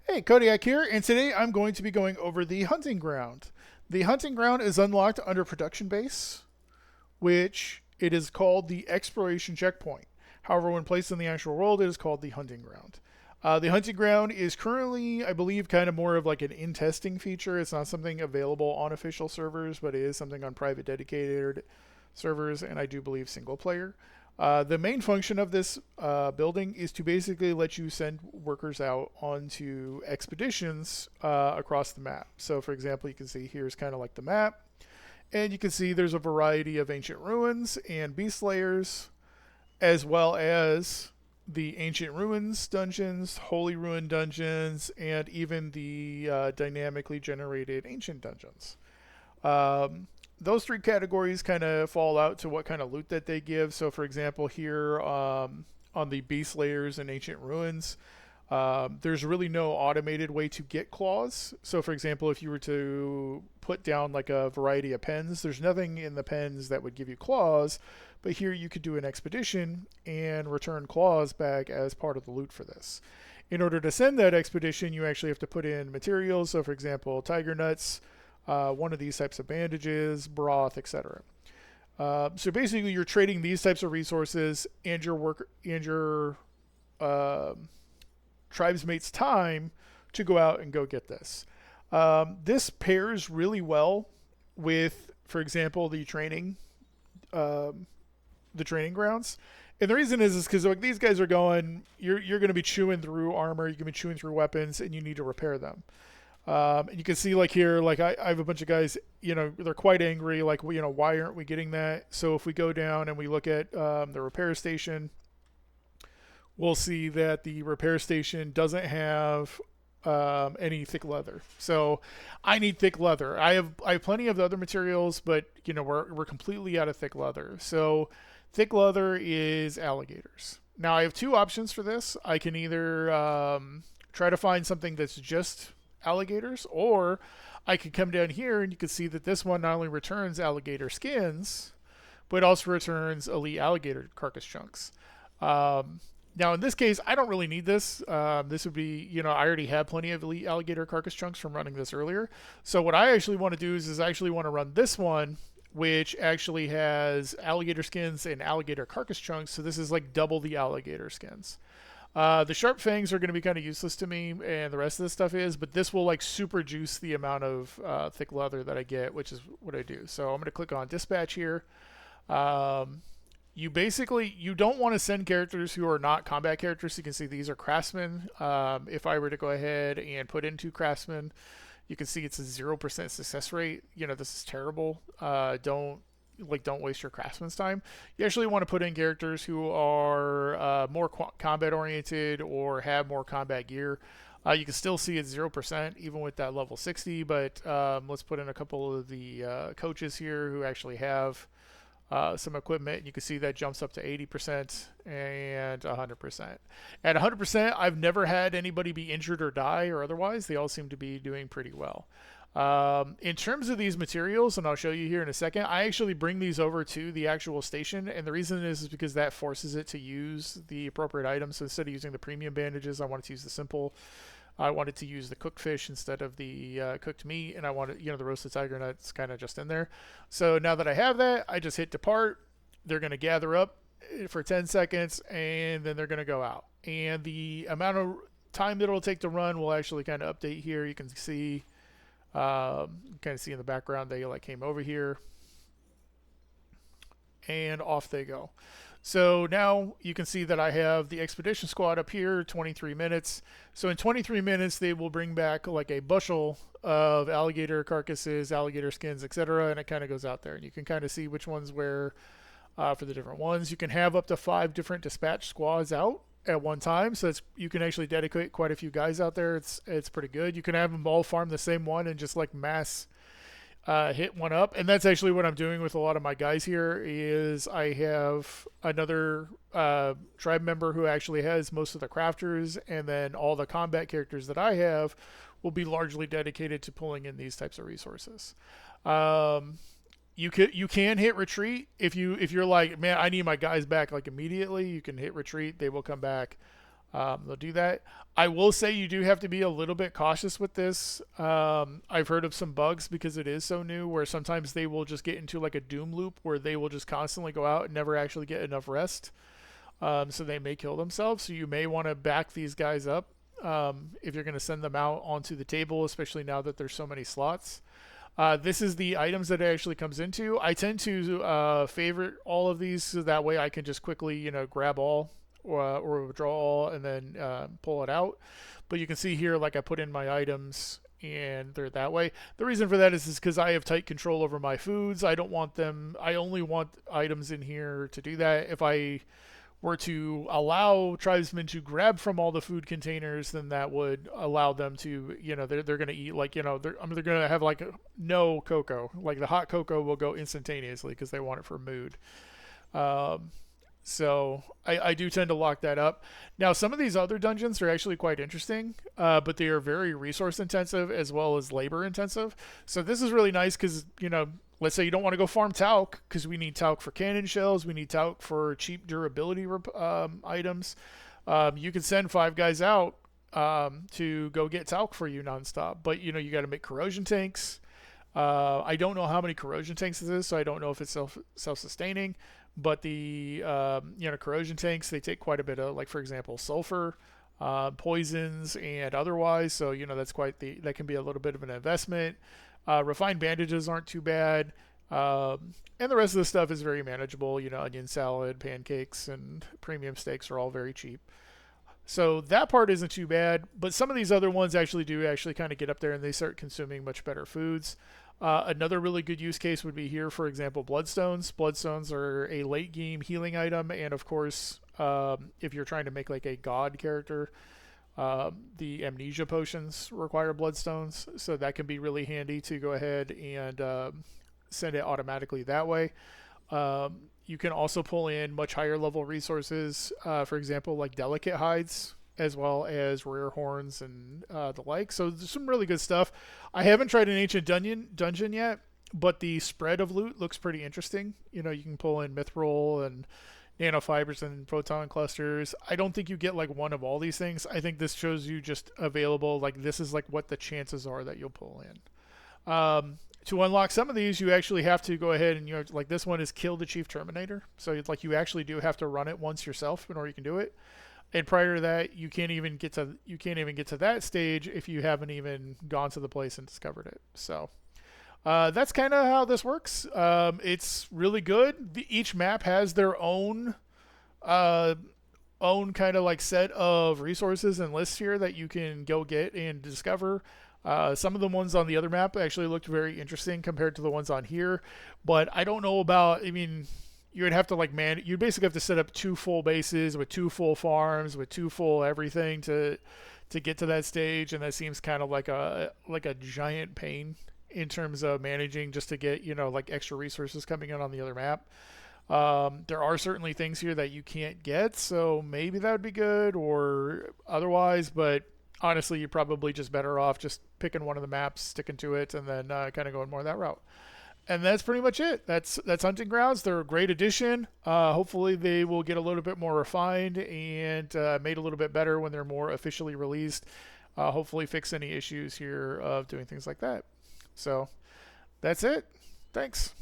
Hey, Kodiak here, and today I'm going to be going over the hunting ground. The hunting ground is unlocked under production base, which it is called the exploration checkpoint. However, when placed in the actual world, it is called the hunting ground. The hunting ground is currently, I believe, kind of more of like an in-testing feature. It's not something available on official servers, but it is something on private dedicated servers, and I do believe single player. The main function of this building is to basically let you send workers out onto expeditions across the map. So, for example, you can see here's kind of like the map, and you can see there's a variety of ancient ruins and beast slayers, as well as the ancient ruins dungeons, holy ruin dungeons, and even the dynamically generated ancient dungeons. Those three categories kind of fall out to what kind of loot that they give. So, for example, here on the beast layers and ancient ruins, there's really no automated way to get claws. So, for example, if you were to put down like a variety of pens, there's nothing in the pens that would give you claws. But here you could do an expedition and return claws back as part of the loot for this. In order to send that expedition, you actually have to put in materials. So, for example, tiger nuts, one of these types of bandages, broth, etc. So basically, you're trading these types of resources and your uh, tribesmates' time to go out and go get this. This pairs really well with, for example, um, the training grounds. And the reason is because like these guys are going, you're going to be chewing through armor, you're going to be chewing through weapons, and you need to repair them. And you can see like here, like I have a bunch of guys, they're quite angry. Like, why aren't we getting that? So if we go down and we look at the repair station, we'll see that the repair station doesn't have any thick leather. So I need thick leather. I have plenty of the other materials, but we're completely out of thick leather. So thick leather is alligators. Now I have two options for this. I can either try to find something that's just alligators, or I could come down here and you can see that this one not only returns alligator skins, but also returns elite alligator carcass chunks. Now, in this case, I don't really need this. This would be, I already have plenty of elite alligator carcass chunks from running this earlier. So what I actually want to do is I actually want to run this one, which actually has alligator skins and alligator carcass chunks. So this is like double the alligator skins. The sharp fangs are going to be kind of useless to me, and the rest of this stuff is, but this will like super juice the amount of thick leather that I get, which is what I do. So I'm going to click on dispatch here. You don't want to send characters who are not combat characters. You can see these are craftsmen. If I were to go ahead and put into craftsmen, you can see it's a 0% success rate. This is terrible. Don't waste your craftsman's time. You actually want to put in characters who are more combat oriented or have more combat gear. You can still see it's 0% even with that level 60, but let's put in a couple of the coaches here who actually have some equipment, and you can see that jumps up to 80% and 100%. At 100%, I've never had anybody be injured or die or otherwise. They all seem to be doing pretty well. In terms of these materials, and I'll show you here in a second, I actually bring these over to the actual station, and the reason is because that forces it to use the appropriate items. So instead of using the premium bandages, I wanted to use the simple. I wanted to use the cooked fish instead of the cooked meat, and I wanted, the roasted tiger nuts kind of just in there. So now that I have that, I just hit depart. They're going to gather up for 10 seconds, and then they're going to go out. And the amount of time that it'll take to run will actually kind of update here. You can see, kind of see in the background they like came over here, and off they go. So now you can see that I have the expedition squad up here, 23 minutes. So in 23 minutes, they will bring back like a bushel of alligator carcasses, alligator skins, etc. And it kind of goes out there. And you can kind of see which ones where for the different ones. You can have up to 5 different dispatch squads out at one time. So you can actually dedicate quite a few guys out there. It's pretty good. You can have them all farm the same one and just like mass hit one up. And that's actually what I'm doing with a lot of my guys here is I have another tribe member who actually has most of the crafters, and then all the combat characters that I have will be largely dedicated to pulling in these types of resources. You can hit retreat if you're like, man, I need my guys back like immediately. You can hit retreat, they will come back. They'll do that. I will say you do have to be a little bit cautious with this. I've heard of some bugs because it is so new where sometimes they will just get into like a doom loop where they will just constantly go out and never actually get enough rest. So they may kill themselves. So you may want to back these guys up if you're going to send them out onto the table, especially now that there's so many slots. This is the items that it actually comes into. I tend to favorite all of these so that way I can just quickly, grab all or withdraw all and then pull it out. But you can see here, like I put in my items and they're that way. The reason for that is because I have tight control over my foods. I don't want them, I only want items in here to do that. If I were to allow tribesmen to grab from all the food containers, then that would allow them to, they're going to eat like, they're going to have like no cocoa. Like the hot cocoa will go instantaneously because they want it for mood. Um, so I do tend to lock that up. Now, some of these other dungeons are actually quite interesting, but they are very resource intensive as well as labor intensive. So this is really nice because, let's say you don't want to go farm talc because we need talc for cannon shells. We need talc for cheap durability items. You can send 5 guys out to go get talc for you nonstop. But, you got to make corrosion tanks. I don't know how many corrosion tanks this is, so I don't know if it's self-sustaining. But the corrosion tanks, they take quite a bit of, like, for example, sulfur, poisons, and otherwise. So that's that can be a little bit of an investment. Refined bandages aren't too bad. And the rest of the stuff is very manageable. Onion salad, pancakes, and premium steaks are all very cheap. So that part isn't too bad. But some of these other ones actually kind of get up there and they start consuming much better foods. Another really good use case would be here, for example, bloodstones. Bloodstones are a late game healing item. And of course, if you're trying to make like a god character, the amnesia potions require bloodstones, so that can be really handy to go ahead and send it automatically that way. You can also pull in much higher level resources, for example, like delicate hides, as well as rare horns and the like. So there's some really good stuff. I haven't tried an ancient dungeon yet, but the spread of loot looks pretty interesting. You can pull in mithril and nanofibers and proton clusters. I don't think you get like one of all these things. I think this shows you just available, like this is like what the chances are that you'll pull in. To unlock some of these, you actually have to go ahead and like this one is kill the chief terminator. So it's like you actually do have to run it once yourself in order you can do it. And prior to that, you can't even get to that stage if you haven't even gone to the place and discovered it. So that's kind of how this works. It's really good. Each map has their own kind of like set of resources and lists here that you can go get and discover. Some of the ones on the other map actually looked very interesting compared to the ones on here, but I don't know about. I mean, you would have to you basically have to set up 2 full bases with 2 full farms with 2 full everything to get to that stage, and that seems kind of like a giant pain in terms of managing just to get like extra resources coming in on the other map. There are certainly things here that you can't get, so maybe that would be good or otherwise, but honestly, you're probably just better off just picking one of the maps, sticking to it, and then kind of going more that route. And that's pretty much it. That's Hunting Grounds. They're a great addition. Hopefully they will get a little bit more refined and made a little bit better when they're more officially released. Hopefully fix any issues here of doing things like that. So that's it. Thanks.